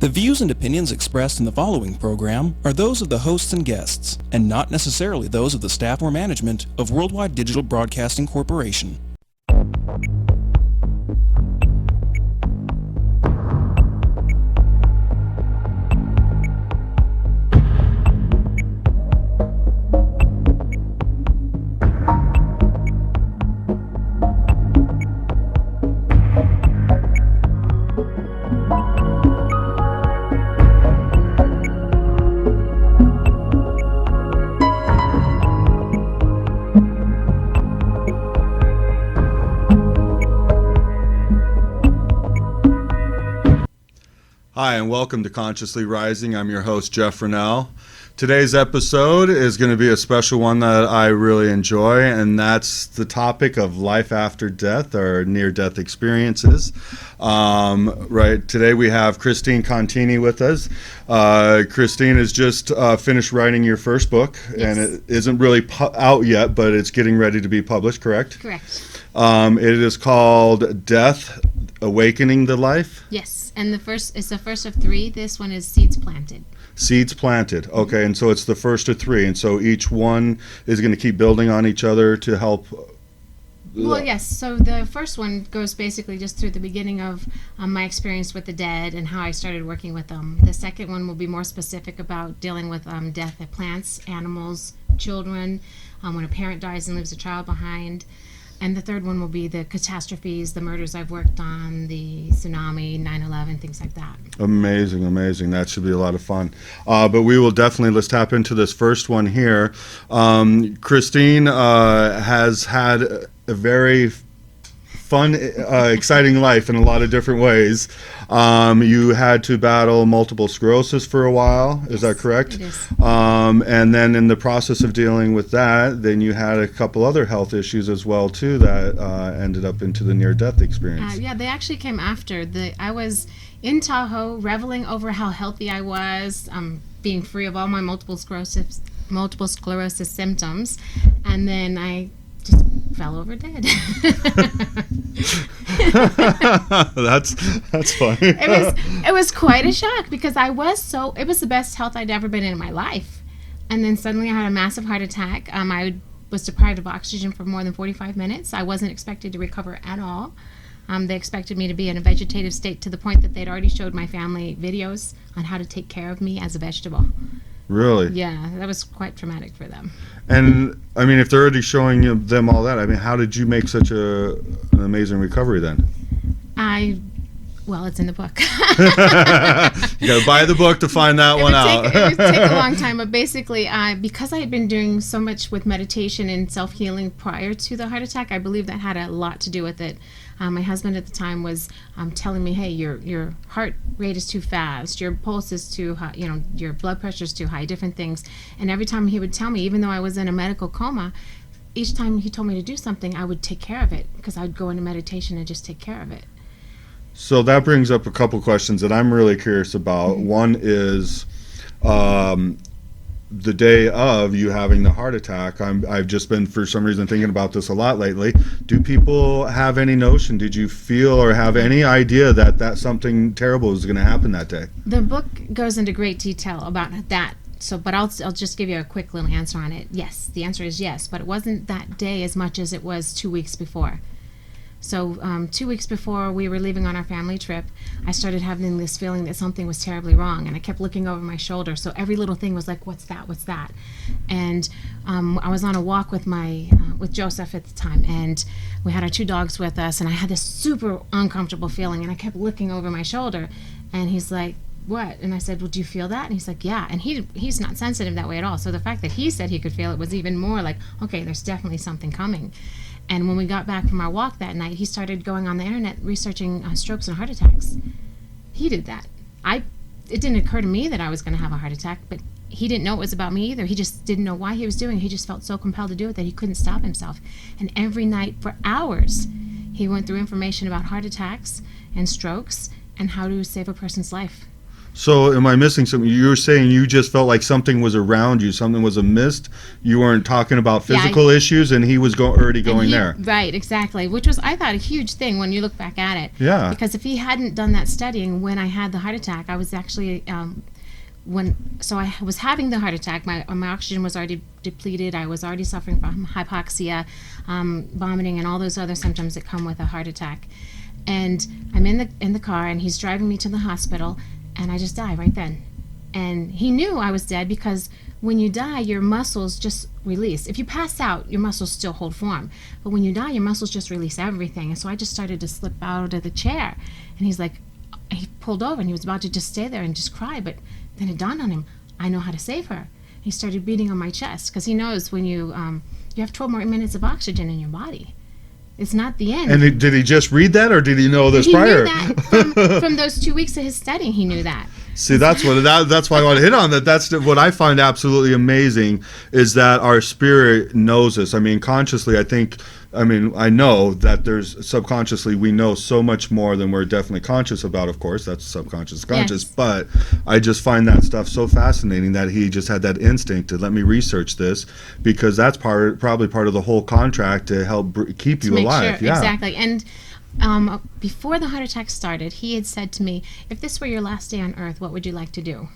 The views and opinions expressed in the following program are those of the hosts and guests, and not necessarily those of the staff or management of Worldwide Digital Broadcasting Corporation. Hi, and welcome to Consciously Rising. I'm your host, Jeff Renel. Today's episode is going to be a special one that I really enjoy, and that's the topic of life after death or near-death experiences. Today we have Christine Contini with us. Christine has just finished writing your first book, yes. And it isn't really out yet, but it's getting ready to be published, correct? Correct. It is called Death, Awakening the Life? Yes. And it's the first of three. This one is Seeds Planted. Seeds Planted. Okay, and so it's the first of three, and so each one is going to keep building on each other to help. Well, yes. So the first one goes basically just through the beginning of my experience with the dead and how I started working with them. The second one will be more specific about dealing with death of plants, animals, children, when a parent dies and leaves a child behind. And the third one will be the catastrophes, the murders I've worked on, the tsunami, 9/11, things like that. Amazing. That should be a lot of fun. But we will definitely, let's tap into this first one here. Christine has had a very fun, exciting life in a lot of different ways. You had to battle multiple sclerosis for a while, is that correct? It is. And then in the process of dealing with that, then you had a couple other health issues as well too that ended up into the near-death experience. Yeah, they actually came after. I was in Tahoe reveling over how healthy I was, being free of all my multiple sclerosis symptoms, and then I just fell over dead. That's funny. It was quite a shock because it was the best health I'd ever been in my life. And then suddenly I had a massive heart attack. I was deprived of oxygen for more than 45 minutes. I wasn't expected to recover at all. They expected me to be in a vegetative state to the point that they'd already showed my family videos on how to take care of me as a vegetable. Really? Yeah, that was quite traumatic for them. And, I mean, if they're already showing them all that, I mean, how did you make such an amazing recovery then? Well, it's in the book. You got to buy the book to find that one out. It would take a long time, but basically, because I had been doing so much with meditation and self-healing prior to the heart attack, I believe that had a lot to do with it. My husband at the time was telling me, hey, your heart rate is too fast, your pulse is too high, your blood pressure is too high, different things. And every time he would tell me, even though I was in a medical coma, each time he told me to do something, I would take care of it because I'd go into meditation and just take care of it. So that brings up a couple questions that I'm really curious about. Mm-hmm. One is the day of you having the heart attack. I've just been, for some reason, thinking about this a lot lately. Do people have any notion? Did you feel or have any idea that something terrible was going to happen that day? The book goes into great detail about that. But I'll just give you a quick little answer on it. Yes, the answer is yes, but it wasn't that day as much as it was 2 weeks before. So 2 weeks before we were leaving on our family trip, I started having this feeling that something was terribly wrong, and I kept looking over my shoulder. So every little thing was like, what's that? And I was on a walk with with Joseph at the time, and we had our 2 dogs with us, and I had this super uncomfortable feeling, and I kept looking over my shoulder, and he's like, what? And I said, well, do you feel that? And he's like, yeah. And he's not sensitive that way at all. So the fact that he said he could feel it was even more like, okay, there's definitely something coming. And when we got back from our walk that night, he started going on the internet researching strokes and heart attacks. He did that. It didn't occur to me that I was going to have a heart attack, but he didn't know it was about me either. He just didn't know why he was doing it. He just felt so compelled to do it that he couldn't stop himself. And every night for hours, he went through information about heart attacks and strokes and how to save a person's life. So am I missing something? You were saying you just felt like something was around you, something was amiss. You weren't talking about physical issues, and he was already going there. Right, exactly, which was, I thought, a huge thing when you look back at it. Yeah. Because if he hadn't done that studying when I had the heart attack, I was actually, so I was having the heart attack, my oxygen was already depleted, I was already suffering from hypoxia, vomiting, and all those other symptoms that come with a heart attack. And I'm in the car, and he's driving me to the hospital, and I just die right then. And he knew I was dead because when you die, your muscles just release. If you pass out, your muscles still hold form. But when you die, your muscles just release everything. And so I just started to slip out of the chair. And he's like, he pulled over, and he was about to just stay there and just cry. But then it dawned on him, I know how to save her. He started beating on my chest because he knows when you have 12 more minutes of oxygen in your body. It's not the end. And did he just read that, or did he know this prior? He knew that from those 2 weeks of his studying. He knew that. See, that's why I want to hit on that. That's what I find absolutely amazing is that our spirit knows us. I mean, consciously, I know that there's subconsciously we know so much more than we're definitely conscious about. Of course, that's subconscious, conscious. Yes. But I just find that stuff so fascinating that he just had that instinct to let me research this because that's probably part of the whole contract to help keep you alive. Sure, yeah, exactly. And before the heart attack started, he had said to me, if this were your last day on earth, what would you like to do?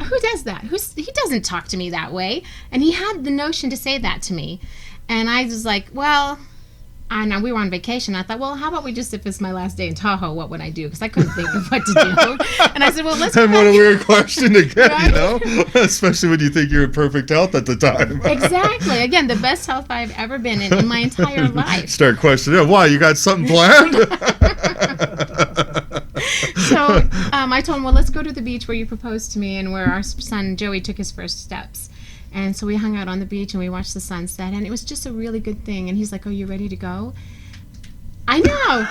Who does that? He doesn't talk to me that way. And he had the notion to say that to me. And I was like, well, I know we were on vacation. I thought, well, how about we just, if it's my last day in Tahoe, what would I do? Because I couldn't think of what to do. And I said, well, let's go. And what a weird question to get, right? You know? Especially when you think you're in perfect health at the time. Exactly. Again, the best health I've ever been in my entire life. Start questioning, why? You got something planned? So I told him, well, let's go to the beach where you proposed to me and where our son Joey took his first steps. And so we hung out on the beach and we watched the sunset, and it was just a really good thing. And he's like, "Oh, you ready to go?" I know.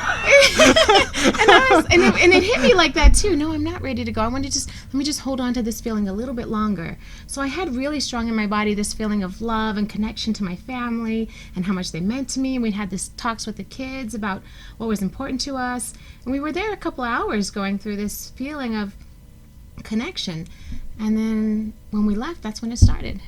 and it hit me like that too. No, I'm not ready to go. I want to let me just hold on to this feeling a little bit longer. So I had really strong in my body this feeling of love and connection to my family and how much they meant to me. And we'd had this talks with the kids about what was important to us. And we were there a couple of hours going through this feeling of connection. And then when we left, that's when it started.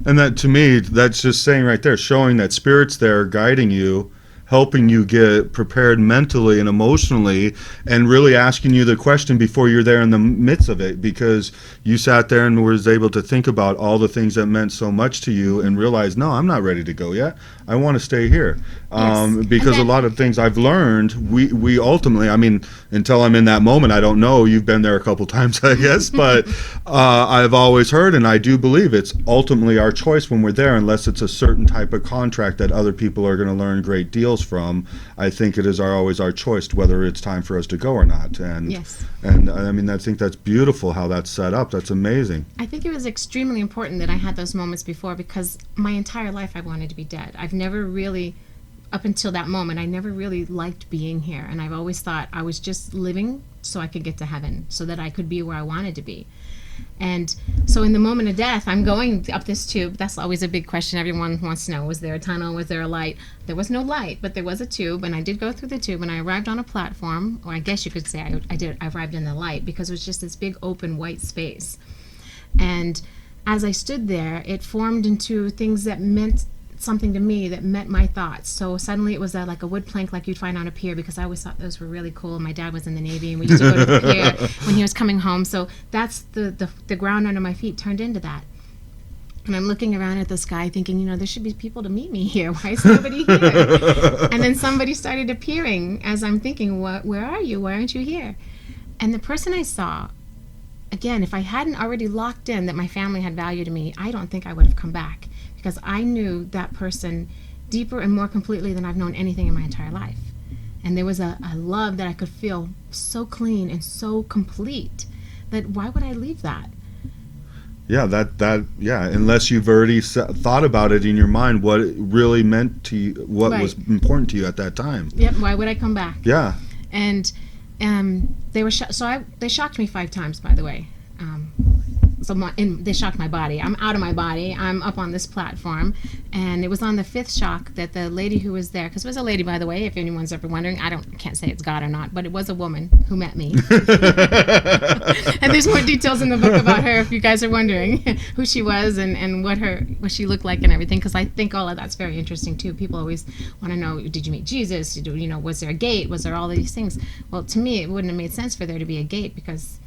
And that, to me, that's just saying right there, showing that Spirit's there guiding you, helping you get prepared mentally and emotionally, and really asking you the question before you're there in the midst of it, because you sat there and was able to think about all the things that meant so much to you and realize, no, I'm not ready to go yet. I want to stay here. Yes. Because a lot of things I've learned, we ultimately, I mean, until I'm in that moment, I don't know. You've been there a couple times, I guess, but I've always heard, and I do believe it's ultimately our choice when we're there, unless it's a certain type of contract that other people are going to learn great deals from. I think it is always our choice whether it's time for us to go or not. And yes. And I mean, I think that's beautiful how that's set up. That's amazing. I think it was extremely important that I had those moments before, because my entire life I wanted to be dead. I've never really, up until that moment, I never really liked being here. And I've always thought I was just living so I could get to heaven, so that I could be where I wanted to be. And so in the moment of death, I'm going up this tube. That's always a big question everyone wants to know. Was there a tunnel? Was there a light? There was no light, but there was a tube, and I did go through the tube, and I arrived on a platform, or I guess you could say I arrived in the light, because it was just this big open white space. And as I stood there, it formed into things that meant something to me, that met my thoughts. So suddenly it was like a wood plank like you'd find on a pier, because I always thought those were really cool. My dad was in the Navy, and we used to go to the pier when he was coming home. So that's the ground under my feet turned into that. And I'm looking around at the sky thinking, there should be people to meet me here. Why is nobody here? And then somebody started appearing as I'm thinking, where are you? Why aren't you here? And the person I saw, again, if I hadn't already locked in that my family had value to me, I don't think I would have come back. Because I knew that person deeper and more completely than I've known anything in my entire life. And there was a love that I could feel so clean and so complete that why would I leave that? Yeah, unless you've already thought about it in your mind, what it really meant to you, what right. was important to you at that time. Yep, why would I come back? Yeah. And they were they shocked me 5 times, by the way. and they shocked my body. I'm out of my body. I'm up on this platform, and it was on the fifth shock that the lady who was there, because it was a lady, by the way, if anyone's ever wondering, can't say it's God or not, but it was a woman who met me. And there's more details in the book about her if you guys are wondering who she was and what she looked like and everything, because I think all of that's very interesting too. People always want to know, did you meet Jesus? Was there a gate? Was there all these things? Well, to me, it wouldn't have made sense for there to be a gate, because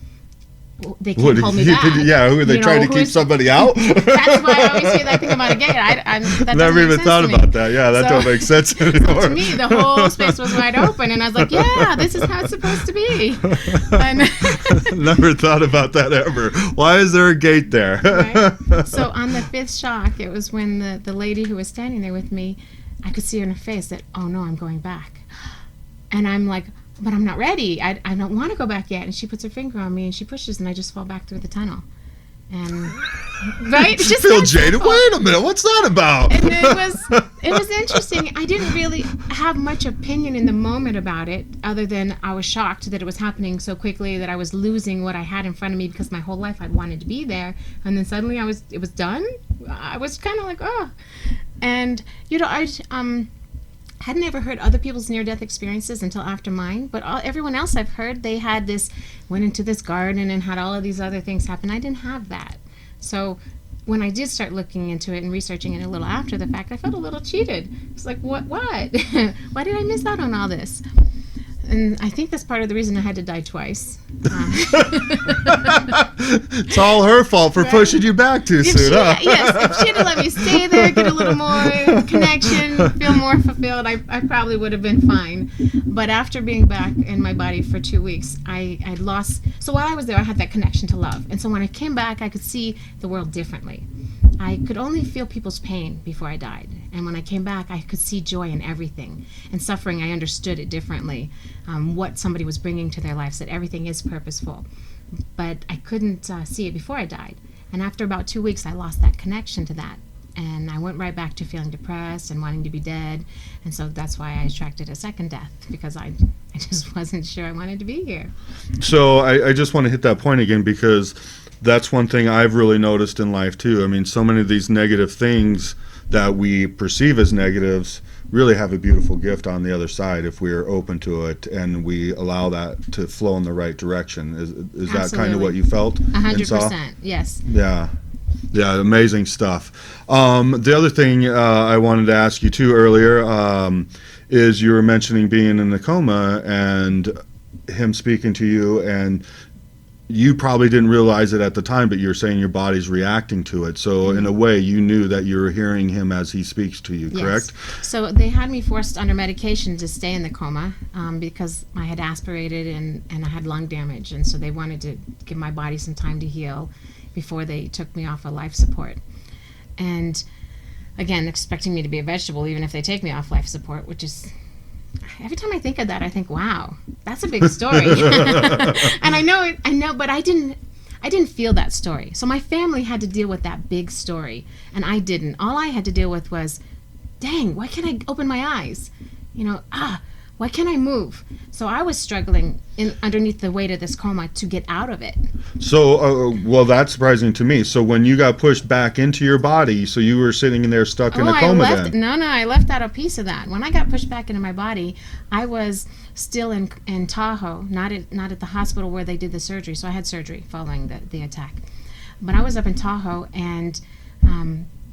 they can't hold me back. Yeah, who are they trying to keep somebody out? That's why I always hear that thing about a gate. That never even thought about that. Yeah, that don't make sense anymore. So to me, the whole space was wide open, and I was like, yeah, this is how it's supposed to be. Never thought about that ever. Why is there a gate there? Right? So on the fifth shock, it was when the lady who was standing there with me, I could see in her face that, oh no, I'm going back. And I'm like, but I'm not ready. I don't want to go back yet. And she puts her finger on me and she pushes, and I just fall back through the tunnel. And right, you just feel jaded. Wait a minute, what's that about? And it was interesting. I didn't really have much opinion in the moment about it, other than I was shocked that it was happening so quickly, that I was losing what I had in front of me, because my whole life I'd wanted to be there, and then suddenly it was done. I was kind of like, oh, and I hadn't ever heard other people's near-death experiences until after mine, but everyone else I've heard, they had went into this garden and had all of these other things happen. I didn't have that. So when I did start looking into it and researching it a little after the fact, I felt a little cheated. It's like, what? Why did I miss out on all this? And I think that's part of the reason I had to die twice. It's all her fault for pushing you back too soon, huh? Yes, if she had let me stay there, get a little more connection, feel more fulfilled, I probably would have been fine. But after being back in my body for 2 weeks, I lost. So while I was there, I had that connection to love. And so when I came back, I could see the world differently. I could only feel people's pain before I died. And when I came back, I could see joy in everything. And suffering, I understood it differently. What somebody was bringing to their lives, that everything is purposeful. But I couldn't see it before I died. And after about 2 weeks, I lost that connection to that. And I went right back to feeling depressed and wanting to be dead. And so that's why I attracted a second death, because I just wasn't sure I wanted to be here. So I just want to hit that point again, because that's one thing I've really noticed in life too. I mean, so many of these negative things that we perceive as negatives really have a beautiful gift on the other side if we're open to it and we allow that to flow in the right direction. Is that kind of what you felt? 100%, yes. Yeah, amazing stuff. The other thing I wanted to ask you too earlier is you were mentioning being in the coma and him speaking to you, and you probably didn't realize it at the time, but you're saying your body's reacting to it. So in a way, you knew that you were hearing him as he speaks to you, correct? Yes. So they had me forced under medication to stay in the coma because I had aspirated and I had lung damage. And so they wanted to give my body some time to heal before they took me off of life support. And again, expecting me to be a vegetable, even if they take me off life support, which is... Every time I think of that, I think, wow, that's a big story. And I know, but I didn't feel that story. So my family had to deal with that big story, and I didn't. All I had to deal with was, dang, why can't I open my eyes? Why can't I move? So I was struggling underneath the weight of this coma to get out of it. So, well, that's surprising to me. So when you got pushed back into your body, so you were sitting in there stuck in a coma then? No, I left out a piece of that. When I got pushed back into my body, I was still in Tahoe, not at the hospital where they did the surgery. So I had surgery following the attack. But I was up in Tahoe, and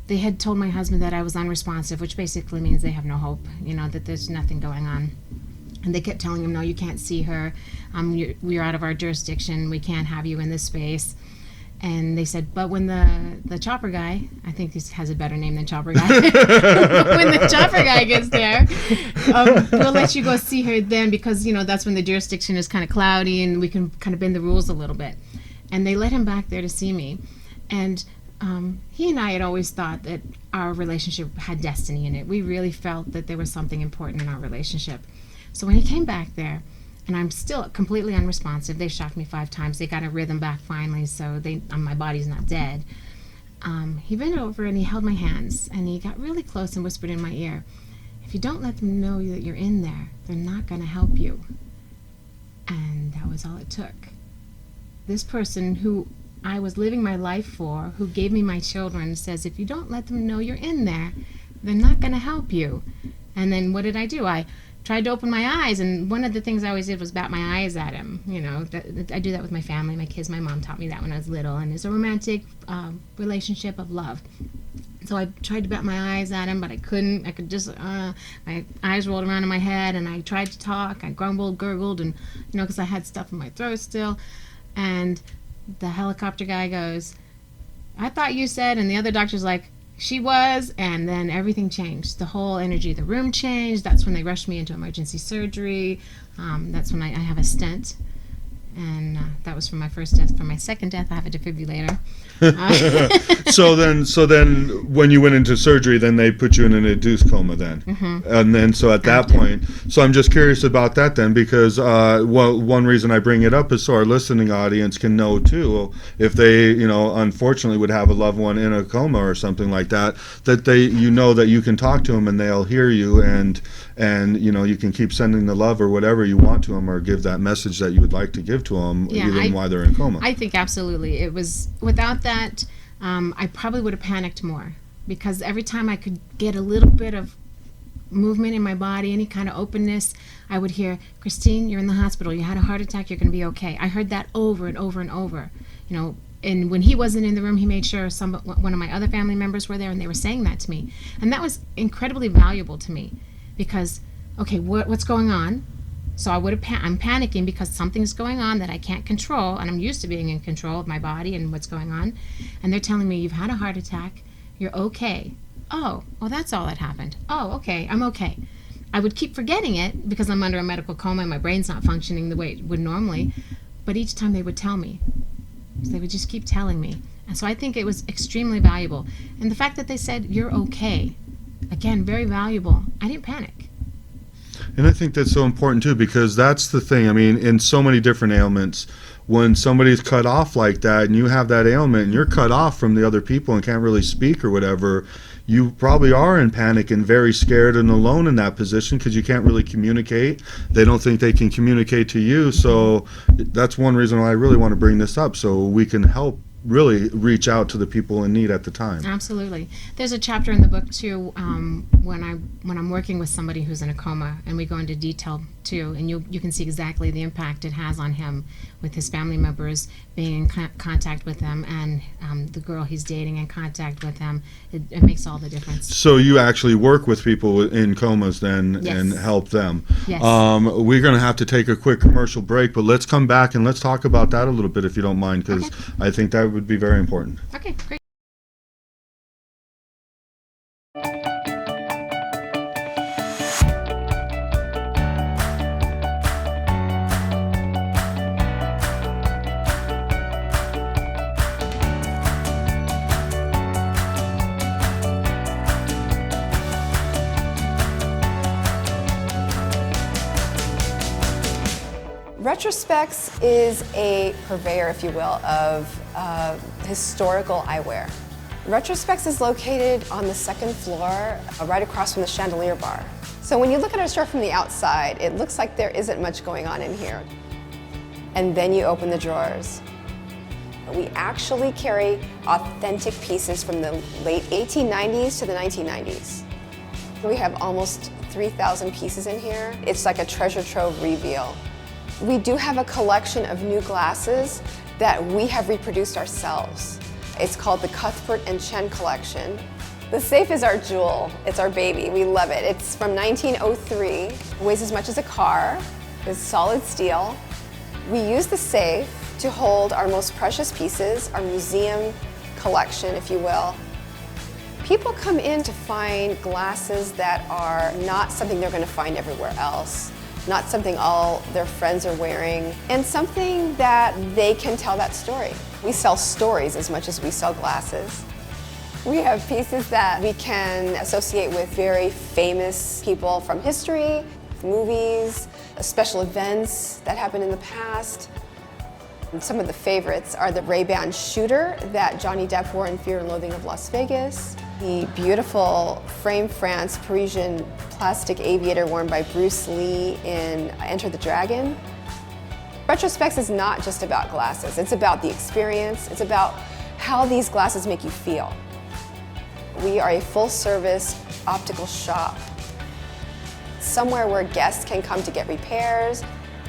they had told my husband that I was unresponsive, which basically means they have no hope, that there's nothing going on. And they kept telling him, no, you can't see her. We're out of our jurisdiction. We can't have you in this space. And they said, but when the chopper guy, I think this has a better name than chopper guy. When the chopper guy gets there, we'll let you go see her then, because, that's when the jurisdiction is kind of cloudy and we can kind of bend the rules a little bit. And they let him back there to see me. And he and I had always thought that our relationship had destiny in it. We really felt that there was something important in our relationship. So when he came back there, and I'm still completely unresponsive, they shocked me 5 times. They got a rhythm back finally, so my body's not dead. He bent over and he held my hands, and he got really close and whispered in my ear, if you don't let them know that you're in there, they're not going to help you. And that was all it took. This person who I was living my life for, who gave me my children, says, if you don't let them know you're in there, they're not going to help you. And then what did I do? I tried to open my eyes, and one of the things I always did was bat my eyes at him. You know, I do that with my family, my kids. My mom taught me that when I was little, and it's a romantic relationship of love. So I tried to bat my eyes at him, but I couldn't. I could just, my eyes rolled around in my head, and I tried to talk. I grumbled, gurgled, and, you know, because I had stuff in my throat still. And the helicopter guy goes, I thought you said, and the other doctor's like, she was, and then everything changed. The whole energy of the room changed. That's when they rushed me into emergency surgery. That's when I have a stent. And that was from my first death. For my second death, I have a defibrillator. So then when you went into surgery, then they put you in an induced coma then. And then so at that point, so I'm just curious about that then, because one reason I bring it up is so our listening audience can know too, if they, you know, unfortunately would have a loved one in a coma or something like that, that they, you know, that you can talk to them and they'll hear you, and you know, you can keep sending the love or whatever you want to them, or give that message that you would like to give to them, even while they're in coma. I think absolutely. It was, without that, I probably would have panicked more, because every time I could get a little bit of movement in my body, any kind of openness, I would hear, Christine, you're in the hospital, you had a heart attack, you're going to be okay. I heard that over and over and over, you know. And when he wasn't in the room, he made sure one of my other family members were there, and they were saying that to me. And that was incredibly valuable to me, because, okay, what's going on? So I'm panicking because something's going on that I can't control, and I'm used to being in control of my body and what's going on. And they're telling me, you've had a heart attack, you're okay. Oh, well, that's all that happened. Oh, okay, I'm okay. I would keep forgetting it because I'm under a medical coma and my brain's not functioning the way it would normally. But each time they would tell me. So they would just keep telling me. And so I think it was extremely valuable. And the fact that they said, you're okay, again, very valuable. I didn't panic. And I think that's so important too, because that's the thing. I mean, in so many different ailments, when somebody's cut off like that and you have that ailment and you're cut off from the other people and can't really speak or whatever, you probably are in panic and very scared and alone in that position, because you can't really communicate. They don't think they can communicate to you. So that's one reason why I really want to bring this up, so we can help really reach out to the people in need at the time. Absolutely. There's a chapter in the book too, when I'm working with somebody who's in a coma, and we go into detail too, and you can see exactly the impact it has on him, with his family members being in contact with him, and the girl he's dating in contact with him. It makes all the difference. So you actually work with people in comas then, Yes. and help them. Yes. We're going to have to take a quick commercial break, but let's come back and let's talk about that a little bit, if you don't mind, because I think that would be very important. Okay, great. Retrospect is a purveyor, if you will, of historical eyewear. Retrospect is located on the second floor, right across from the chandelier bar. So when you look at our store from the outside, it looks like there isn't much going on in here. And then you open the drawers. We actually carry authentic pieces from the late 1890s to the 1990s. We have almost 3,000 pieces in here. It's like a treasure trove reveal. We do have a collection of new glasses that we have reproduced ourselves. It's called the Cuthbert and Chen collection. The safe is our jewel. It's our baby. We love it. It's from 1903. It weighs as much as a car. It's solid steel. We use the safe to hold our most precious pieces, our museum collection, if you will. People come in to find glasses that are not something they're going to find everywhere else. Not something all their friends are wearing, and something that they can tell that story. We sell stories as much as we sell glasses. We have pieces that we can associate with very famous people from history, movies, special events that happened in the past. And some of the favorites are the Ray-Ban shooter that Johnny Depp wore in Fear and Loathing of Las Vegas, the beautiful frame France Parisian plastic aviator worn by Bruce Lee in Enter the Dragon. Retrospect is not just about glasses. It's about the experience. It's about how these glasses make you feel. We are a full-service optical shop, somewhere where guests can come to get repairs,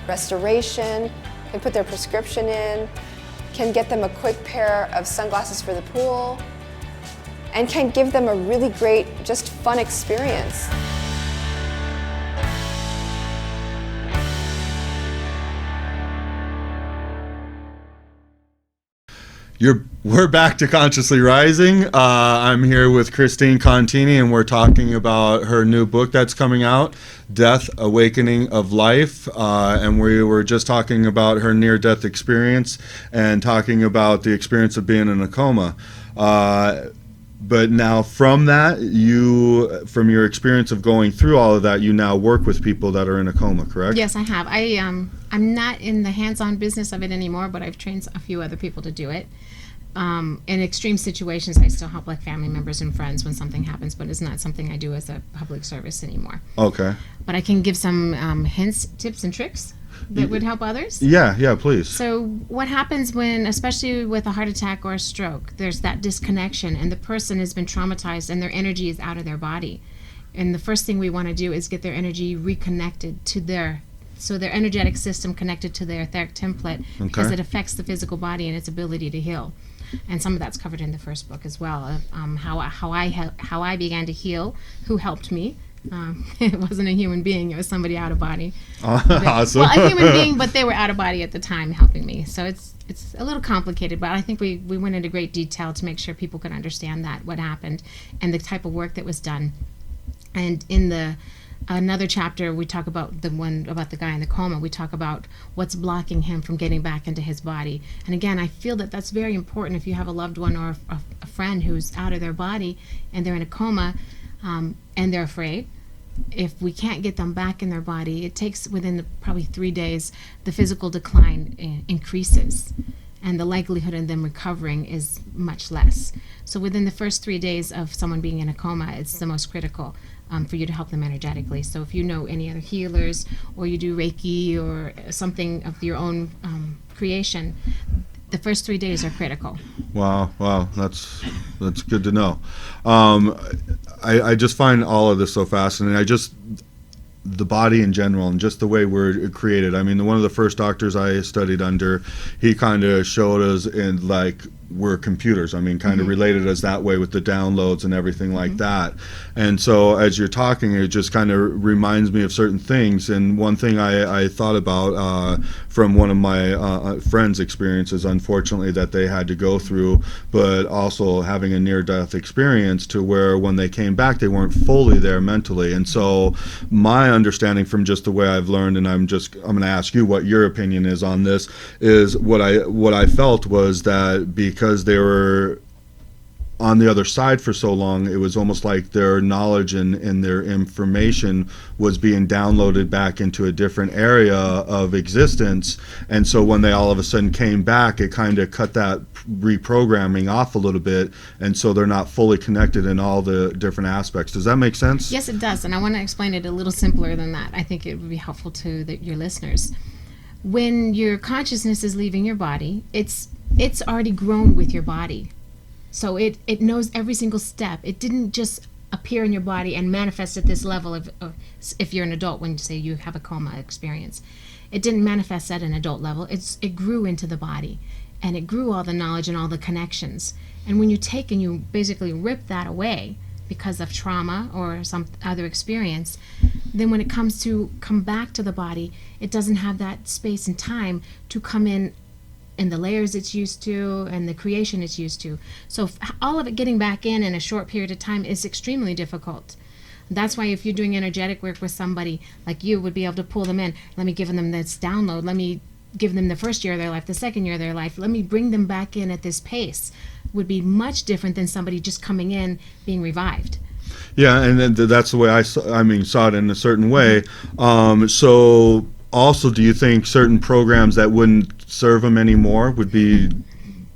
restoration, can put their prescription in, can get them a quick pair of sunglasses for the pool, and can give them a really great, just fun experience. We're back to Consciously Rising. I'm here with Christine Contini, and we're talking about her new book that's coming out, Death, Awakening of Life. And we were just talking about her near-death experience and talking about the experience of being in a coma. But now from that, from your experience of going through all of that, you now work with people that are in a coma, correct? Yes, I have. I'm not in the hands-on business of it anymore, but I've trained a few other people to do it. In extreme situations, I still help like family members and friends when something happens, but it's not something I do as a public service anymore. Okay. But I can give some hints, tips, and tricks that would help others. Yeah, please. So what happens when, especially with a heart attack or a stroke, there's that disconnection and the person has been traumatized and their energy is out of their body. And the first thing we want to do is get their energy reconnected to their energetic system connected to their etheric template, because it affects the physical body and its ability to heal. And some of that's covered in the first book as well. How I began to heal, who helped me. It wasn't a human being; it was somebody out of body. Awesome. Well, a human being, but they were out of body at the time helping me. So it's a little complicated, but I think we went into great detail to make sure people could understand what happened, and the type of work that was done. And in another chapter, we talk about the one about the guy in the coma. We talk about what's blocking him from getting back into his body. And again, I feel that that's very important if you have a loved one or a friend who's out of their body and they're in a coma and they're afraid. If we can't get them back in their body, it takes within probably 3 days, the physical decline increases. And the likelihood of them recovering is much less. So within the first 3 days of someone being in a coma, it's the most critical for you to help them energetically. So if you know any other healers, or you do Reiki or something of your own creation, the first 3 days are critical. Wow, that's good to know. I just find all of this so fascinating. The body in general and just the way we're created. I mean, one of the first doctors I studied under, he kind of showed us in like we're computers. I mean, kind of related us that way with the downloads and everything like that. And so as you're talking, it just kind of reminds me of certain things. And one thing I thought about from one of my friends' experiences, unfortunately, that they had to go through, but also having a near-death experience to where when they came back, they weren't fully there mentally. And so my understanding from just the way I've learned, and I'm going to ask you what your opinion is on this, is what I felt was that because they were on the other side for so long, it was almost like their knowledge and their information was being downloaded back into a different area of existence. And so when they all of a sudden came back, it kind of cut that reprogramming off a little bit. And so they're not fully connected in all the different aspects. Does that make sense? Yes, it does. And I want to explain it a little simpler than that. I think it would be helpful to your listeners. When your consciousness is leaving your body, it's already grown with your body. So it knows every single step. It didn't just appear in your body and manifest at this level of if you're an adult, when you say you have a coma experience. It didn't manifest at an adult level. It grew into the body, and it grew all the knowledge and all the connections. And when you take and you basically rip that away because of trauma or some other experience, then when it comes to come back to the body, it doesn't have that space and time to come in the layers it's used to and the creation it's used to. So all of it getting back in a short period of time is extremely difficult. That's why if you're doing energetic work with somebody, like you would be able to pull them in. Let me give them this download. Let me give them the first year of their life, the second year of their life. Let me bring them back in at this pace. Would be much different than somebody just coming in, being revived. Yeah, and then that's the way I saw it in a certain way. So also, do you think certain programs that wouldn't serve them anymore would be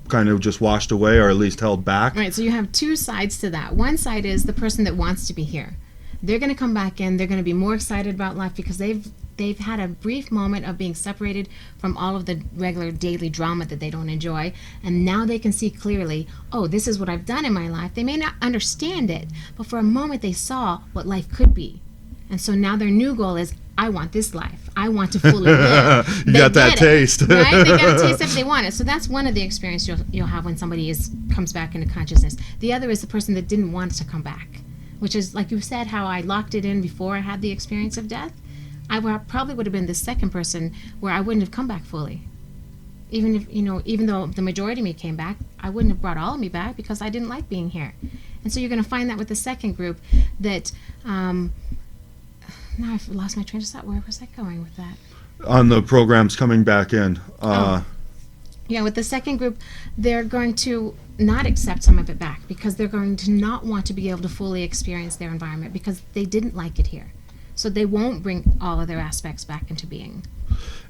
kind of just washed away or at least held back? Right, so you have two sides to that. One side is the person that wants to be here. They're going to come back in. They're going to be more excited about life because they've they've had a brief moment of being separated from all of the regular daily drama that they don't enjoy, and now they can see clearly, oh, this is what I've done in my life. They may not understand it, but for a moment they saw what life could be. And so now their new goal is, I want this life. I want to fully live. You got that taste. Right? They got a taste if they want it. So that's one of the experiences you'll have when somebody comes back into consciousness. The other is the person that didn't want to come back, which is, like you said, how I locked it in before I had the experience of death. I probably would have been the second person where I wouldn't have come back fully. Even though the majority of me came back, I wouldn't have brought all of me back because I didn't like being here. And so you're going to find that with the second group that... now I've lost my train of thought. Where was I going with that? On the programs coming back in. Yeah, with the second group, they're going to not accept some of it back because they're going to not want to be able to fully experience their environment because they didn't like it here. So they won't bring all of their aspects back into being.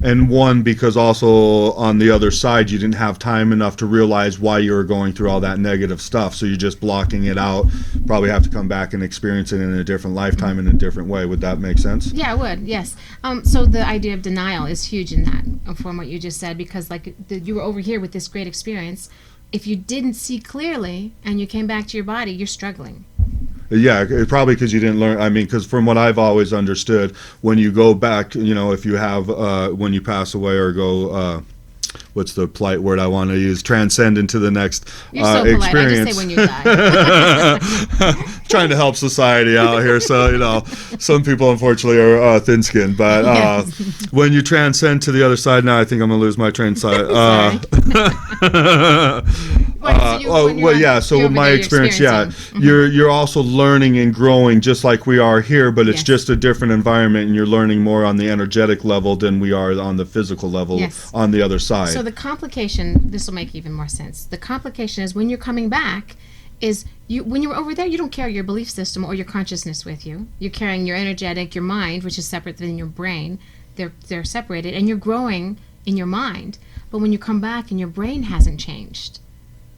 And one, because also on the other side, you didn't have time enough to realize why you were going through all that negative stuff. So you're just blocking it out. Probably have to come back and experience it in a different lifetime in a different way. Would that make sense? Yeah, it would, yes. So the idea of denial is huge in that, from what you just said, because you were over here with this great experience. If you didn't see clearly and you came back to your body, you're struggling. Yeah, probably because you didn't learn. I mean, because from what I've always understood, when you go back, if you have, when you pass away or go, what's the polite word I want to use? Transcend into the next You're so experience. Polite. I just say when you die. Trying to help society out here. So, some people unfortunately are thin-skinned. But Yes. when you transcend to the other side, now I think I'm going to lose my train of thought. So with my experience, you're also learning and growing just like we are here, but it's just a different environment, and you're learning more on the energetic level than we are on the physical level on the other side. So the complication, this will make even more sense. The complication is when you're coming back, when you're over there, you don't carry your belief system or your consciousness with you. You're carrying your energetic, your mind, which is separate than your brain. They're separated, and you're growing in your mind. But when you come back and your brain hasn't changed.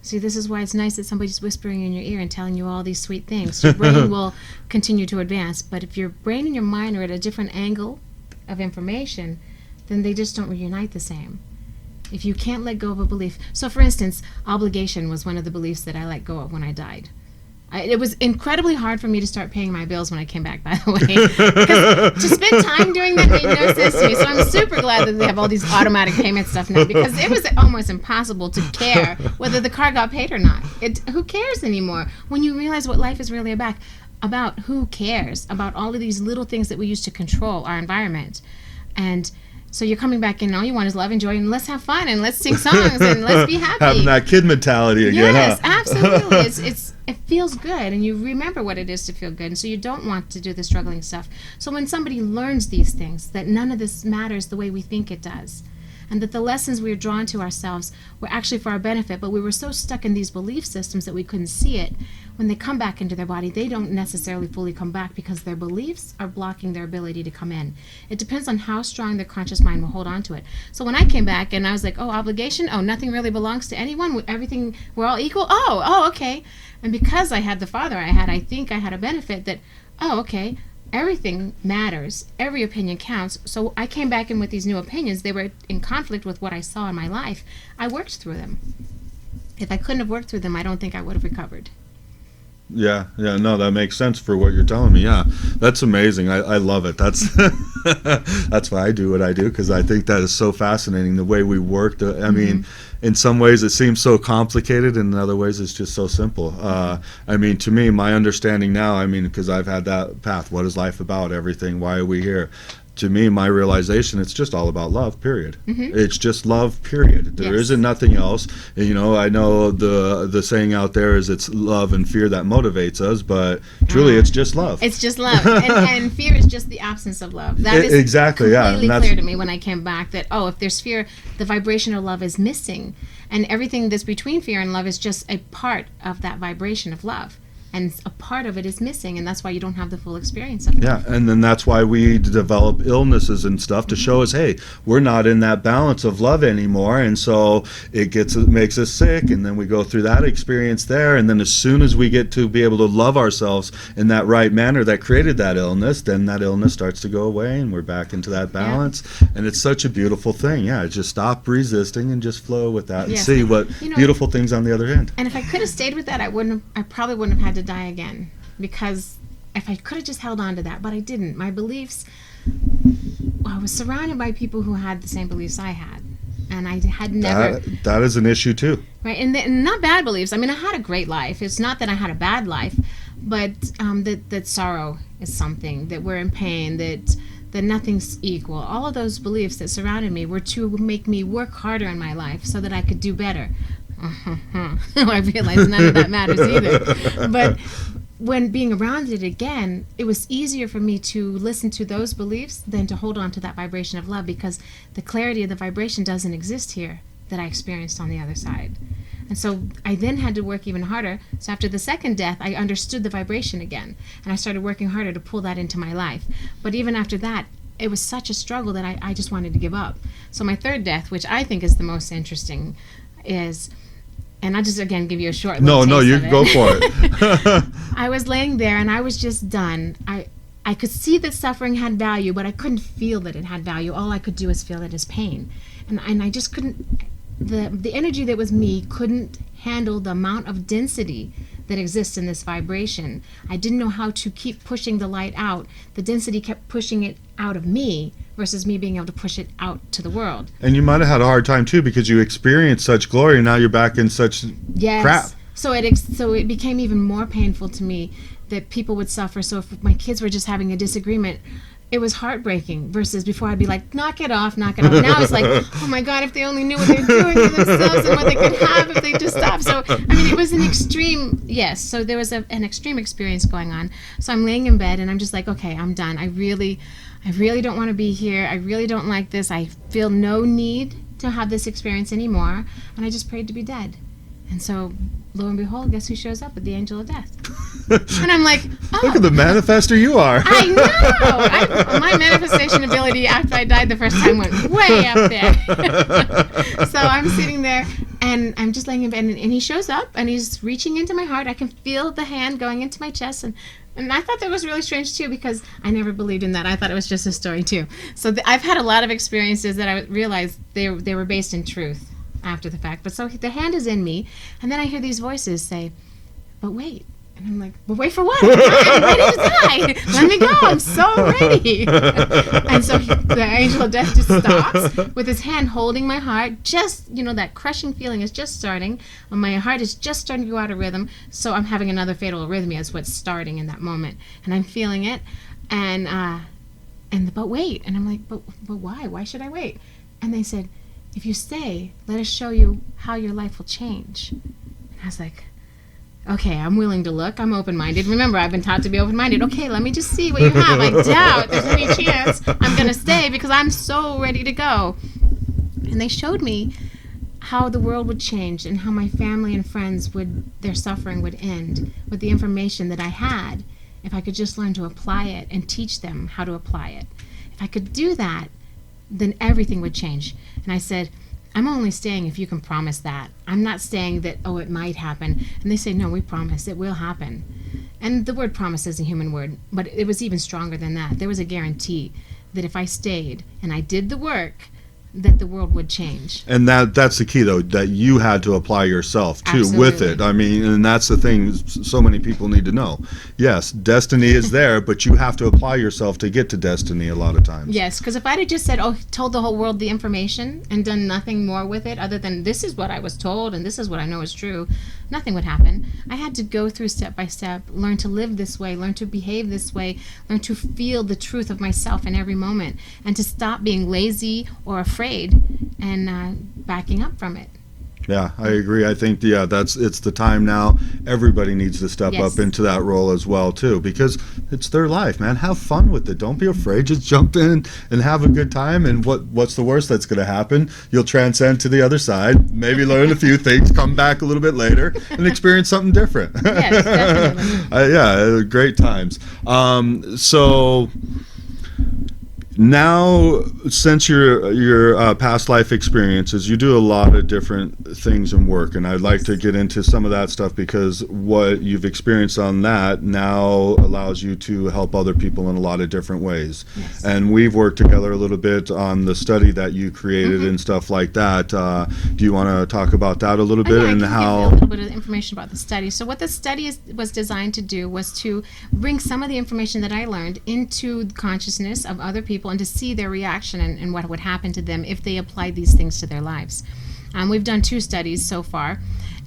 See, this is why it's nice that somebody's whispering in your ear and telling you all these sweet things. Your brain will continue to advance. But if your brain and your mind are at a different angle of information, then they just don't reunite the same. If you can't let go of a belief. So, for instance, obligation was one of the beliefs that I let go of when I died. It was incredibly hard for me to start paying my bills when I came back, by the way. Because to spend time doing that made no sense to me. So I'm super glad that they have all these automatic payment stuff now, because it was almost impossible to care whether the car got paid or not. Who cares anymore? When you realize what life is really about who cares about all of these little things that we use to control our environment. And so you're coming back in, and all you want is love and joy, and let's have fun, and let's sing songs, and let's be happy. Having that kid mentality again, yes, huh? Absolutely. It feels good, and you remember what it is to feel good, and so you don't want to do the struggling stuff. So when somebody learns these things, that none of this matters the way we think it does, and that the lessons we are drawn to ourselves were actually for our benefit, but we were so stuck in these belief systems that we couldn't see it. When they come back into their body, they don't necessarily fully come back because their beliefs are blocking their ability to come in. It depends on how strong their conscious mind will hold on to it. So when I came back and I was like, obligation, nothing really belongs to anyone, everything, we're all equal, okay. And because I had the father I think I had a benefit that, okay, everything matters, every opinion counts. So I came back in with these new opinions. They were in conflict with what I saw in my life. I worked through them. If I couldn't have worked through them, I don't think I would have recovered. Yeah, no, that makes sense for what you're telling me. Yeah, that's amazing. I love it. That's that's why I do what I do, because I think that is so fascinating, the way we work. I mean, in some ways it seems so complicated, and in other ways it's just so simple. To me, my understanding now, because I've had that path, what is life about, everything, why are we here? To me, my realization, it's just all about love, period. It's just love, period. There isn't nothing else. I know the saying out there is it's love and fear that motivates us, but truly it's just love. It's just love. and fear is just the absence of love. That is exactly, completely clear to me when I came back that, if there's fear, the vibration of love is missing. And everything that's between fear and love is just a part of that vibration of love. and a part of it is missing, and that's why you don't have the full experience of it. Yeah, and then that's why we develop illnesses and stuff to show us, hey, we're not in that balance of love anymore, and so it makes us sick, and then we go through that experience there, and then as soon as we get to be able to love ourselves in that right manner that created that illness, then that illness starts to go away, and we're back into that balance, and it's such a beautiful thing. Yeah, just stop resisting and just flow with that and see what beautiful things on the other end. And if I could have stayed with that, I probably wouldn't have had to die again, because if I could have just held on to that, but I didn't. My beliefs, I was surrounded by people who had the same beliefs I had, and I had never... That is an issue too. Right, and not bad beliefs. I mean, I had a great life. It's not that I had a bad life, but that sorrow is something, that we're in pain, that nothing's equal. All of those beliefs that surrounded me were to make me work harder in my life so that I could do better. I realized none of that matters either. But when being around it again, it was easier for me to listen to those beliefs than to hold on to that vibration of love, because the clarity of the vibration doesn't exist here that I experienced on the other side. And so I then had to work even harder. So after the second death, I understood the vibration again, and I started working harder to pull that into my life. But even after that, it was such a struggle that I just wanted to give up. So my third death, which I think is the most interesting, is... And I'll just, again, give you a short little taste you of it. go for it. I was laying there, and I was just done. I could see that suffering had value, but I couldn't feel that it had value. All I could do was feel it as pain. And I just couldn't... The energy that was me couldn't handle the amount of density that exists in this vibration. I didn't know how to keep pushing the light out. The density kept pushing it out of me versus me being able to push it out to the world. And you might have had a hard time too, because you experienced such glory and now you're back in such crap. So it became even more painful to me that people would suffer. So if my kids were just having a disagreement, it was heartbreaking, versus before I'd be like, knock it off. Now it's like, oh my God, if they only knew what they're doing to themselves and what they could have if they just stopped. So, I mean, it was an extreme, yes. So there was an extreme experience going on. So I'm laying in bed and I'm just like, okay, I'm done. I really don't want to be here. I really don't like this. I feel no need to have this experience anymore. And I just prayed to be dead. And so, lo and behold, guess who shows up with the angel of death? And I'm like, oh. Look at the manifester you are. I know. My manifestation ability after I died the first time went way up there. So I'm sitting there, and I'm just laying in bed, and he shows up, and he's reaching into my heart. I can feel the hand going into my chest, and I thought that was really strange, too, because I never believed in that. I thought it was just a story, too. So I've had a lot of experiences that I realized they were based in truth after the fact. But so the hand is in me, and then I hear these voices say, but wait. And I'm like, but wait for what? I'm ready to die. Let me go. I'm so ready. And so the angel of death just stops with his hand holding my heart. Just, that crushing feeling is just starting. And my heart is just starting to go out of rhythm. So I'm having another fatal arrhythmia is what's starting in that moment. And I'm feeling it. And but wait. And I'm like, but why? Why should I wait? And they said, if you stay, let us show you how your life will change. And I was like, okay, I'm willing to look. I'm open-minded. Remember, I've been taught to be open-minded. Okay, let me just see what you have. I doubt there's any chance I'm going to stay because I'm so ready to go. And they showed me how the world would change and how my family and friends their suffering would end with the information that I had if I could just learn to apply it and teach them how to apply it. If I could do that, then everything would change. And I said, I'm only staying if you can promise that. I'm not staying that, it might happen. And they say, no, we promise. It will happen. And the word promise is a human word, but it was even stronger than that. There was a guarantee that if I stayed and I did the work, that the world would change. And that's the key, though, that you had to apply yourself, too, Absolutely. with it. I mean, and that's the thing so many people need to know. Yes, destiny is there, but you have to apply yourself to get to destiny a lot of times. Yes, because if I'd have just said, told the whole world the information and done nothing more with it other than this is what I was told and this is what I know is true, nothing would happen. I had to go through step by step, learn to live this way, learn to behave this way, learn to feel the truth of myself in every moment, and to stop being lazy or afraid and backing up from it. Yeah, I agree. I think it's the time now. Everybody needs to step Yes. up into that role as well too, because it's their life, man. Have fun with it. Don't be afraid. Just jump in and have a good time. And what's the worst that's going to happen? You'll transcend to the other side. Maybe learn a few things. Come back a little bit later and experience something different. Yes, definitely. Yeah, great times. So. Now, since your past life experiences, you do a lot of different things and work, and I'd like to get into some of that stuff because what you've experienced on that now allows you to help other people in a lot of different ways. Yes. And we've worked together a little bit on the study that you created and stuff like that. Do you want to talk about that a little bit Yeah, and I can how? give you a little bit of information about the study. So what the study was designed to do was to bring some of the information that I learned into the consciousness of other people and to see their reaction and what would happen to them if they applied these things to their lives. We've done 2 studies so far,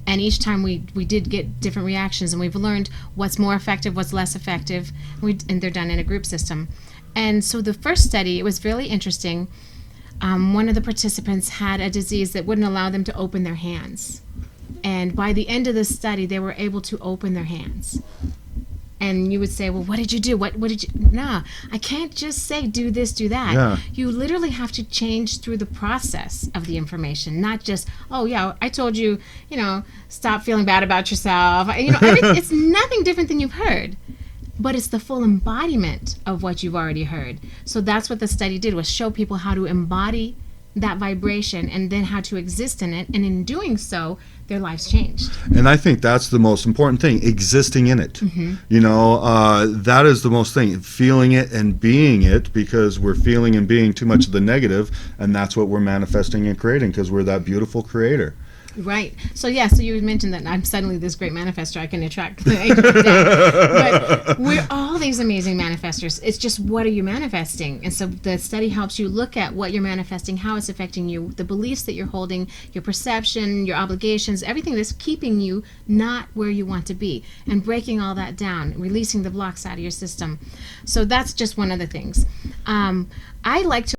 and each time we did get different reactions, and we've learned what's more effective, what's less effective, and they're done in a group system. And so the first study, it was really interesting. One of the participants had a disease that wouldn't allow them to open their hands. And by the end of the study, they were able to open their hands. And you would say, well, what did you do? What did you... Nah, I can't just say do this, do that. Yeah. You literally have to change through the process of the information, not just, oh, yeah, I told you, stop feeling bad about yourself. It's nothing different than you've heard. But it's the full embodiment of what you've already heard. So that's what the study did, was show people how to embody that vibration and then how to exist in it. And in doing so, their lives changed. And I think that's the most important thing, existing in it. That is the most thing, feeling it and being it, because we're feeling and being too much of the negative, and that's what we're manifesting and creating, because we're that beautiful creator. Right. So you mentioned that I'm suddenly this great manifestor. I can attract the angels of death. But we're all these amazing manifestors. It's just, what are you manifesting? And so the study helps you look at what you're manifesting, how it's affecting you, the beliefs that you're holding, your perception, your obligations, everything that's keeping you not where you want to be, and breaking all that down, releasing the blocks out of your system. So that's just one of the things. I like to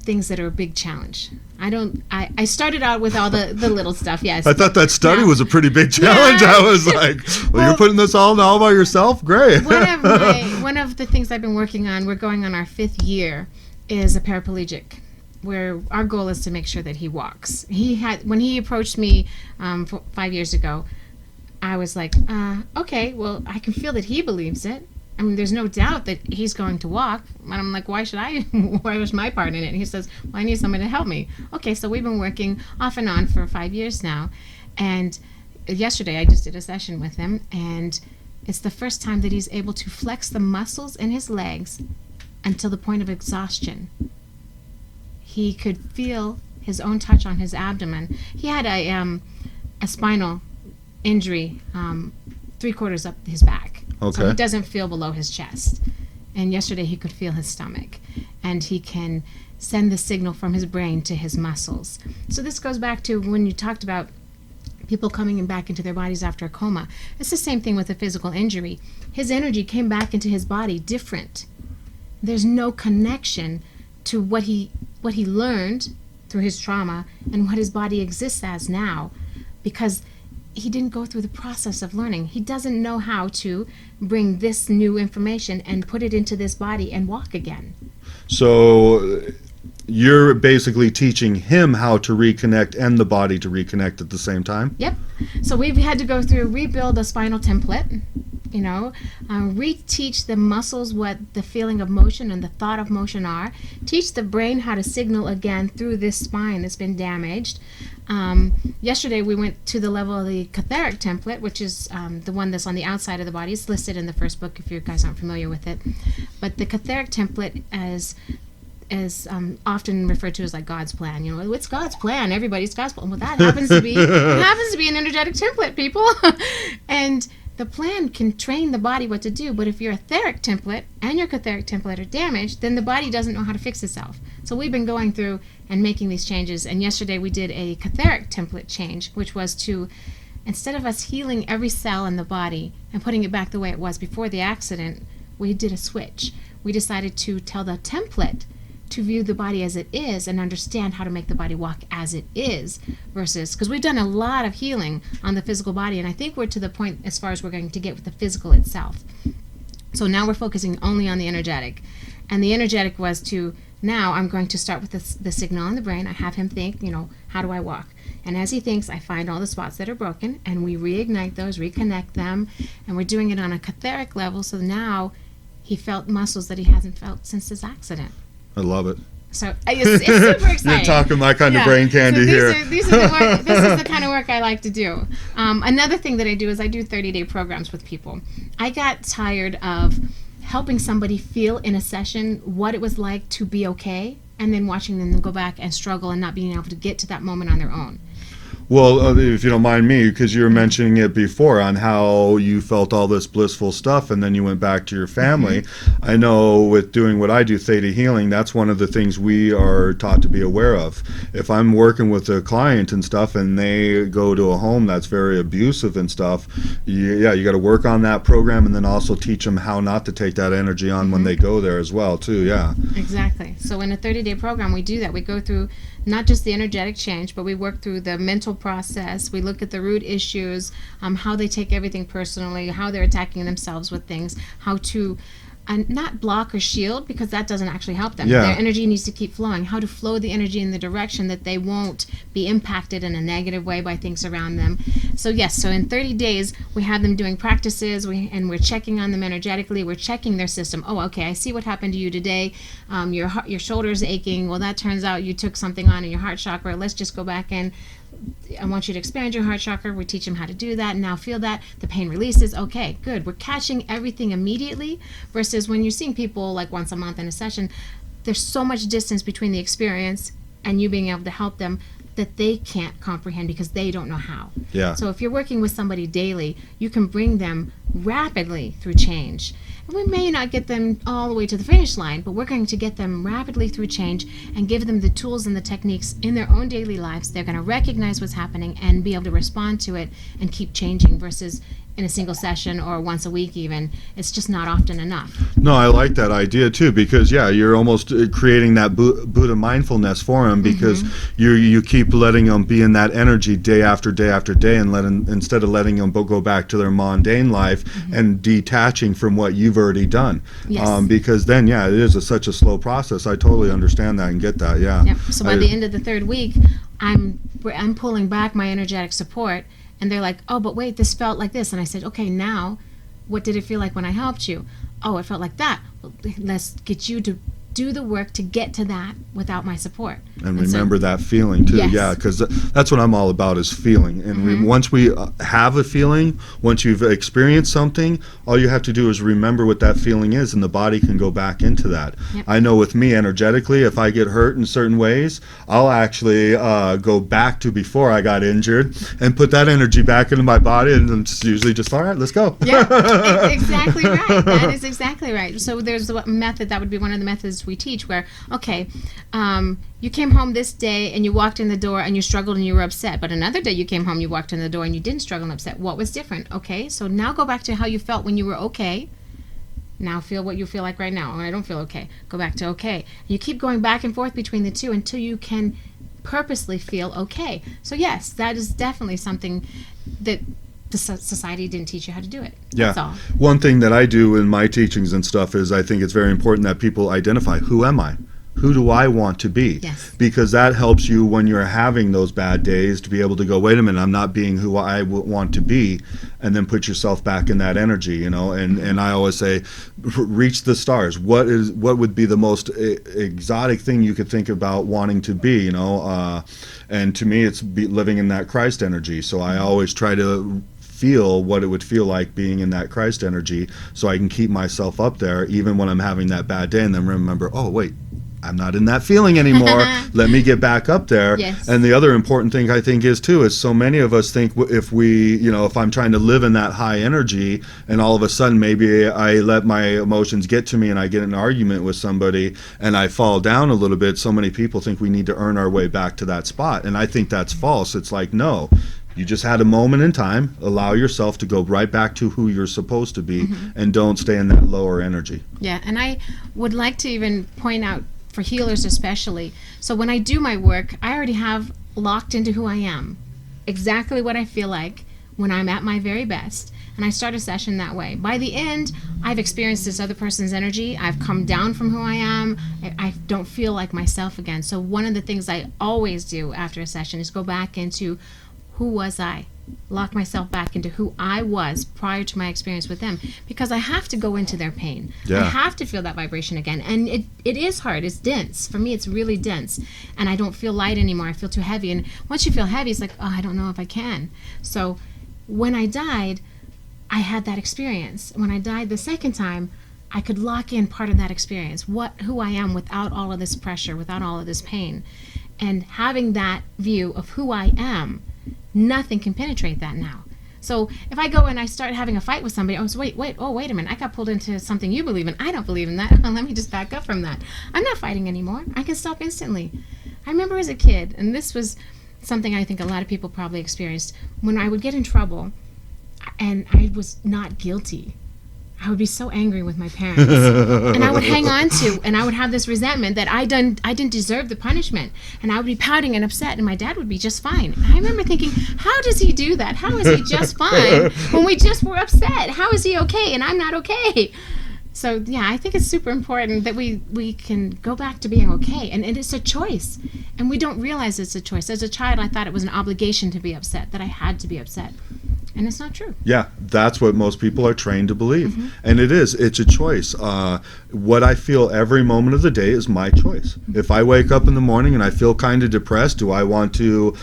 things that are a big challenge. I started out with all the little stuff, yes. I thought that study Yeah. was a pretty big challenge. Yeah. I was like, well, you're putting this all by yourself? Great. One of the things I've been working on, we're going on our 5th year, is a paraplegic, where our goal is to make sure that he walks. When he approached me 5 years ago, I was like, okay, well, I can feel that he believes it. I mean, there's no doubt that he's going to walk. And I'm like, why was my part in it? And he says, well, I need somebody to help me. Okay, so we've been working off and on for 5 years now. And yesterday I just did a session with him, and it's the first time that he's able to flex the muscles in his legs until the point of exhaustion. He could feel his own touch on his abdomen. He had a spinal injury 3/4 up his back. Okay. So he doesn't feel below his chest. And yesterday he could feel his stomach. And he can send the signal from his brain to his muscles. So this goes back to when you talked about people coming back into their bodies after a coma. It's the same thing with a physical injury. His energy came back into his body different. There's no connection to what he learned through his trauma and what his body exists as now, because he didn't go through the process of learning. He doesn't know how to bring this new information and put it into this body and walk again. So you're basically teaching him how to reconnect and the body to reconnect at the same time? Yep. So we've had to go through, rebuild a spinal template, reteach the muscles what the feeling of motion and the thought of motion are, teach the brain how to signal again through this spine that's been damaged. Yesterday we went to the level of the Etheric Template, which is the one that's on the outside of the body. It's listed in the first book if you guys aren't familiar with it. But the Etheric Template is often referred to as like God's plan. It's God's plan. Everybody's God's plan. Well, that happens to be an energetic template, people. And the plan can train the body what to do, but if your etheric template and your etheric template are damaged, then the body doesn't know how to fix itself. So we've been going through and making these changes, and yesterday we did a etheric template change, which was to, instead of us healing every cell in the body and putting it back the way it was before the accident, we did a switch. We decided to tell the template to view the body as it is and understand how to make the body walk as it is, versus, because we've done a lot of healing on the physical body, and I think we're to the point as far as we're going to get with the physical itself. So now we're focusing only on the energetic. And the energetic was to, now I'm going to start with the signal in the brain. I have him think, how do I walk? And as he thinks, I find all the spots that are broken, and we reignite those, reconnect them, and we're doing it on a etheric level. So now he felt muscles that he hasn't felt since his accident. I love it. So it's super exciting. You're talking my kind of brain candy here. This is the kind of work I like to do. Another thing that I do is I do 30-day programs with people. I got tired of helping somebody feel in a session what it was like to be okay, and then watching them go back and struggle and not being able to get to that moment on their own. Well, if you don't mind me, because you were mentioning it before on how you felt all this blissful stuff and then you went back to your family. Mm-hmm. I know with doing what I do, theta healing, that's one of the things we are taught to be aware of. If I'm working with a client and stuff and they go to a home that's very abusive and stuff, you got to work on that program and then also teach them how not to take that energy on when they go there as well, too. Yeah. Exactly. So in a 30-day program, we do that. We go through not just the energetic change, but we work through the mental process. We look at the root issues, how they take everything personally, how they're attacking themselves with things, how to not block or shield, because that doesn't actually help them. Yeah. Their energy needs to keep flowing. How to flow the energy in the direction that they won't be impacted in a negative way by things around them. So yes, so in 30 days, we have them doing practices, and we're checking on them energetically. We're checking their system. Oh, okay, I see what happened to you today. Your shoulder's aching. Well, that turns out you took something on in your heart chakra. Let's just go back and I want you to expand your heart chakra. We teach them how to do that. Now feel that. The pain releases. Okay, good. We're catching everything immediately, versus when you're seeing people like once a month in a session, there's so much distance between the experience and you being able to help them that they can't comprehend because they don't know how. Yeah. So if you're working with somebody daily, you can bring them rapidly through change. And we may not get them all the way to the finish line, but we're going to get them rapidly through change and give them the tools and the techniques in their own daily lives. They're going to recognize what's happening and be able to respond to it and keep changing, versus in a single session or once a week even. It's just not often enough. No, I like that idea too, because you're almost creating that Buddha mindfulness for them, because you keep letting them be in that energy day after day after day, and instead of letting them go back to their mundane life and detaching from what you've already done. Yes. Because then it is such a slow process. I totally understand that and get that. Yep. So by the end of the third week, I'm pulling back my energetic support. And they're like, oh, but wait, this felt like this. And I said, okay, now, what did it feel like when I helped you? Oh, it felt like that. Well, let's get you to do the work to get to that without my support. And remember that feeling too. Yes. Yeah, because that's what I'm all about, is feeling. And once we have a feeling, once you've experienced something, all you have to do is remember what that feeling is, and the body can go back into that. Yep. I know with me energetically, if I get hurt in certain ways, I'll actually go back to before I got injured and put that energy back into my body, and it's usually just, all right, let's go. Yeah, exactly right. That is exactly right. So there's a method, that would be one of the methods we teach, where, okay, you came home this day and you walked in the door and you struggled and you were upset, but another day you came home, you walked in the door and you didn't struggle and upset. What was different? Okay, so now go back to how you felt when you were okay. Now feel what you feel like right now. Oh, I don't feel okay. Go back to okay. You keep going back and forth between the two until you can purposely feel okay. So yes, that is definitely something that the society didn't teach you how to do it. Yeah. That's all. One thing that I do in my teachings and stuff is I think it's very important that people identify, who am I? Who do I want to be? Yes. Because that helps you when you're having those bad days to be able to go, wait a minute, I'm not being who I want to be, and then put yourself back in that energy, and I always say, reach the stars. What would be the most exotic thing you could think about wanting to be, and to me it's living in that Christ energy. So I always try to feel what it would feel like being in that Christ energy, so I can keep myself up there even when I'm having that bad day, and then remember, oh wait, I'm not in that feeling anymore. Let me get back up there. Yes. And the other important thing I think is too, is so many of us think if I'm trying to live in that high energy, and all of a sudden maybe I let my emotions get to me and I get in an argument with somebody and I fall down a little bit, so many people think we need to earn our way back to that spot. And I think that's false. It's like, no. You just had a moment in time. Allow yourself to go right back to who you're supposed to be, and don't stay in that lower energy. Yeah, and I would like to even point out for healers especially. So when I do my work, I already have locked into who I am, exactly what I feel like when I'm at my very best. And I start a session that way. By the end, I've experienced this other person's energy. I've come down from who I am. I don't feel like myself again. So one of the things I always do after a session is go back into who was I? Lock myself back into who I was prior to my experience with them, because I have to go into their pain. Yeah. I have to feel that vibration again. And it is hard. It's dense. For me, it's really dense. And I don't feel light anymore. I feel too heavy. And once you feel heavy, it's like, oh, I don't know if I can. So when I died, I had that experience. When I died the second time, I could lock in part of that experience, who I am without all of this pressure, without all of this pain. And having that view of who I am, nothing can penetrate that now. So if I go and I start having a fight with somebody, I was, wait a minute, I got pulled into something you believe in. I don't believe in that. Let me just back up from that. I'm not fighting anymore. I can stop instantly. I remember as a kid, and this was something I think a lot of people probably experienced, when I would get in trouble and I was not guilty, I would be so angry with my parents, and I would hang on to, and I would have this resentment that I didn't deserve the punishment, and I would be pouting and upset, and my dad would be just fine. And I remember thinking, how does he do that? How is he just fine when we just were upset? How is he okay and I'm not okay? So yeah, I think it's super important that we can go back to being okay, and it's a choice, and we don't realize it's a choice. As a child, I thought it was an obligation to be upset, that I had to be upset. And it's not true. Yeah, that's what most people are trained to believe. And it's a choice. What I feel every moment of the day is my choice. If I wake up in the morning and I feel kind of depressed, do I want to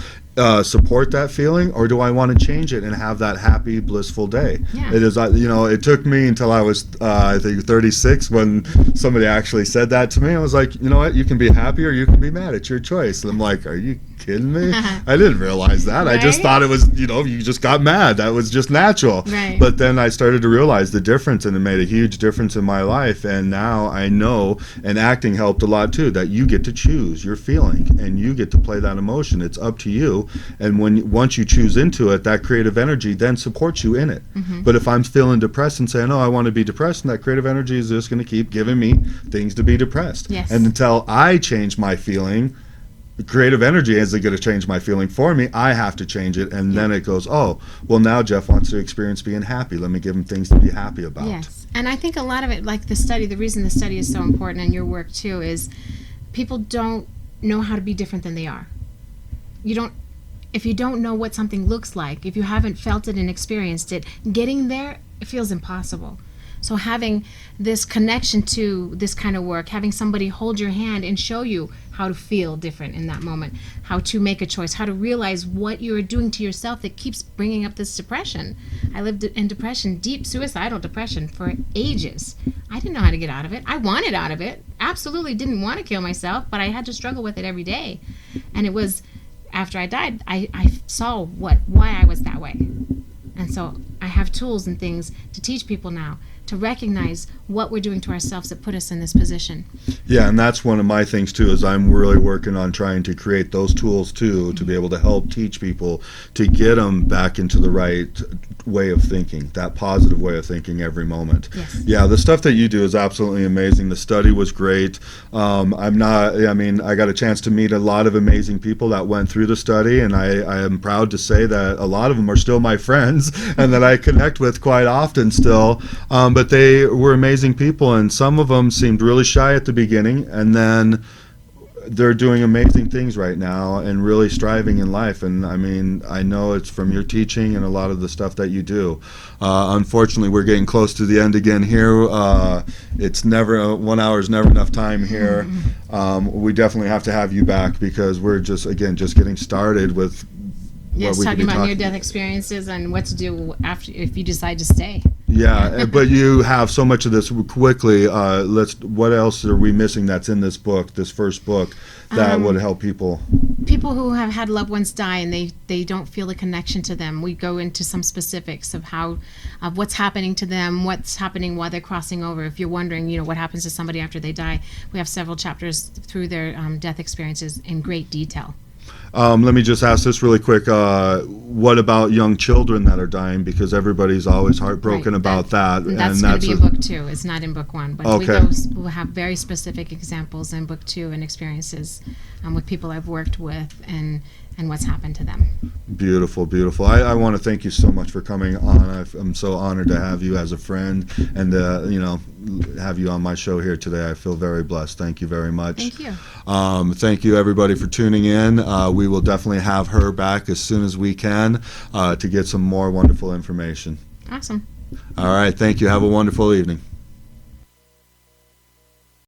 support that feeling, or do I want to change it and have that happy, blissful day? Yeah. It is, it took me until I was, I think, 36 when somebody actually said that to me. I was like, you know what, you can be happy or you can be mad. It's your choice. And I'm like, are you kidding me? I didn't realize that. Right? I just thought it was, you just got mad. That was just natural. Right. But then I started to realize the difference, and it made a huge difference in my life. And now I know, and acting helped a lot too, that you get to choose your feeling and you get to play that emotion. It's up to you. And once you choose into it, that creative energy then supports you in it. But if I'm feeling depressed and saying, oh, I want to be depressed, and that creative energy is just going to keep giving me things to be depressed. Yes. And until I change my feeling, the creative energy isn't going to change my feeling for me. I have to change it. And then it goes, oh, well, now Jeff wants to experience being happy. Let me give him things to be happy about. Yes. And I think a lot of it, like the reason the study is so important, and your work too, is people don't know how to be different than they are. If you don't know what something looks like, if you haven't felt it and experienced it, getting there, it feels impossible. So having this connection to this kind of work, having somebody hold your hand and show you how to feel different in that moment, how to make a choice, how to realize what you're doing to yourself that keeps bringing up this depression. I lived in depression, deep suicidal depression, for ages. I didn't know how to get out of it. I wanted out of it. Absolutely didn't want to kill myself, but I had to struggle with it every day. And it was after I died, I saw why I was that way. And so I have tools and things to teach people now to recognize what we're doing to ourselves that put us in this position. Yeah, and that's one of my things too, is I'm really working on trying to create those tools too, to be able to help teach people to get them back into the right way of thinking, that positive way of thinking every moment. Yes. Yeah, the stuff that you do is absolutely amazing. The study was great. I got a chance to meet a lot of amazing people that went through the study, and I am proud to say that a lot of them are still my friends and that I connect with quite often still. But they were amazing people, and some of them seemed really shy at the beginning, and then they're doing amazing things right now and really striving in life. And I mean, I know it's from your teaching and a lot of the stuff that you do. Unfortunately, we're getting close to the end again here. It's never 1 hour is never enough time here. We definitely have to have you back, because we're just getting started with Yes, talking about near-death experiences and what to do after if you decide to stay. Yeah, but you have so much of this quickly. What else are we missing that's in this book, this first book, that would help people? People who have had loved ones die and they don't feel a connection to them. We go into some specifics of what's happening to them, what's happening while they're crossing over. If you're wondering, what happens to somebody after they die, we have several chapters through their death experiences in great detail. Let me just ask this really quick. What about young children that are dying? Because everybody's always heartbroken about that. That's going to be in book 2. It's not in book 1. But Okay. we'll have very specific examples in book 2 and experiences with people I've worked with and what's happened to them. Beautiful, beautiful. I want to thank you so much for coming on. I'm so honored to have you as a friend and, have you on my show here today. I feel very blessed. Thank you very much. Thank you. Thank you, everybody, for tuning in. We will definitely have her back as soon as we can to get some more wonderful information. Awesome. All right. Thank you. Have a wonderful evening.